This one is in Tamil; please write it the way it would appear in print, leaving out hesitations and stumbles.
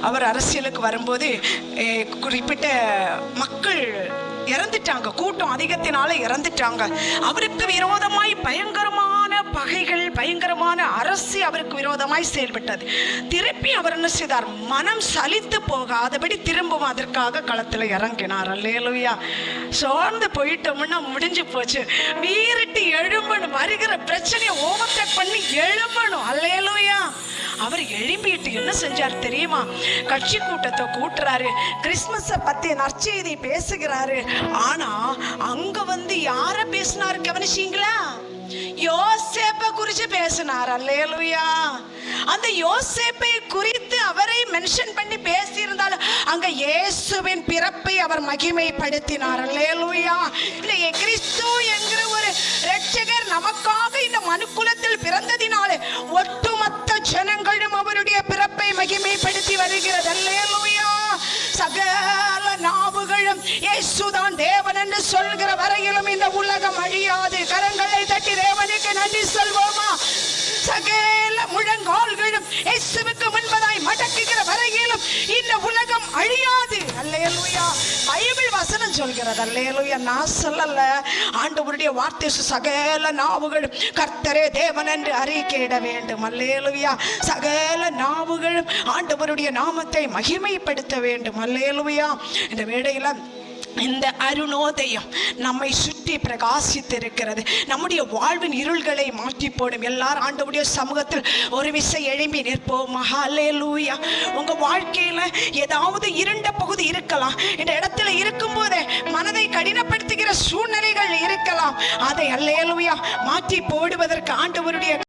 அவர் அரசியலுக்கு வரும்போது குறிப்பிட்ட மக்கள் இறந்துட்டாங்க, கூட்டம் அதிகத்தினால இறந்துட்டாங்க. அவருக்கு விரோதமாய் பயங்கரமான பகைகள், பயங்கரமான அரசு அவருக்கு விரோதமாய் செயல்பட்டது. திருப்பி அவர் என்ன செய்தார்? மனம் சலித்து போகாதபடி திரும்பவும் அதற்காக களத்தில் இறங்கினார். அல்லேலூயா. சோர்ந்து போயிட்டோம்னா முடிஞ்சு போச்சு. வீரிட்டு எழும்பணும், வருகிற பிரச்சனையை ஓவர்டேக் பண்ணி எழும்பணும். அல்லேலூயா. அவர் எழும்பிட்டு என்ன செஞ்சார் தெரியுமா? கட்சி கூட்டத்தை கூட்டுறாரு, கிறிஸ்துமஸை பத்தி நற்செய்தி பேசுகிறாரு. ஆனா அங்க யார பேசினாரு கவனிச்சீங்களா? யோசேப்பை குறித்து பேசினார். அல்லேலூயா. அந்த யோசேப்பை குறித்து அவரை மென்ஷன் பண்ணி பேசியிருந்தாலும் அங்க இயேசுவின் பிறப்பை அவர் மகிமைப்படுத்தினார். அல்லேலூயா. இல்லையே, கிறிஸ்து என்கிற ஒரு இரட்சகர் நமக்காக இந்த மனுக்குலத்தில் பிறந்ததினாலே ஒட்டுமொத்த ஜனங்களும் அவருடைய பிறப்பை மகிமைப்படுத்தி வருகிறது. அல்லேலூயா. சகல நாவுகளும் இயேசுதான் தேவன் என்று சொல்கிற வரையிலும் இந்த உலகம் அழியாது. கரங்களை தட்டி தேவனுக்கு நன்றி சொல்வோமா? சகல முழங்கால்களும் இயேசுவுக்கு முன்பதாய் மடக்குகிற வரையிலும் இந்த உலகம் அழியாது. அல்லேலூயா. பைபிள் வசனம் சொல்கிறது. அல்லேலூயா. நான் சொல்லல, ஆண்டவருடைய வார்த்தை. சகல நாவுகளும் கர்த்தரே தேவன் என்று அறிக்கையிட வேண்டும். அல்லேலூயா. சகல நாவுகளும் ஆண்டவருடைய நாமத்தை மகிமைப்படுத்த வேண்டும். அல்லேலூயா. இந்த வேளையில இந்த அருணோதயம் நம்மை சுற்றி பிரகாசித்திருக்கிறது. நம்முடைய வாழ்வின் இருள்களை மாற்றி போடும். எல்லாரும் ஆண்டவருடைய சமூகத்தில் ஒரு விசை எழும்பி நிற்போம். ஹல்லேலூயா. உங்க வாழ்க்கையில ஏதாவது இருண்ட பகுதி இருக்கலாம். இந்த இடத்துல இருக்கும்போது மனதை கடினப்படுத்துகிற சூழ்நிலைகள் இருக்கலாம். அதை அல்லேலூயா மாற்றி போடுவதற்கு ஆண்டவருடைய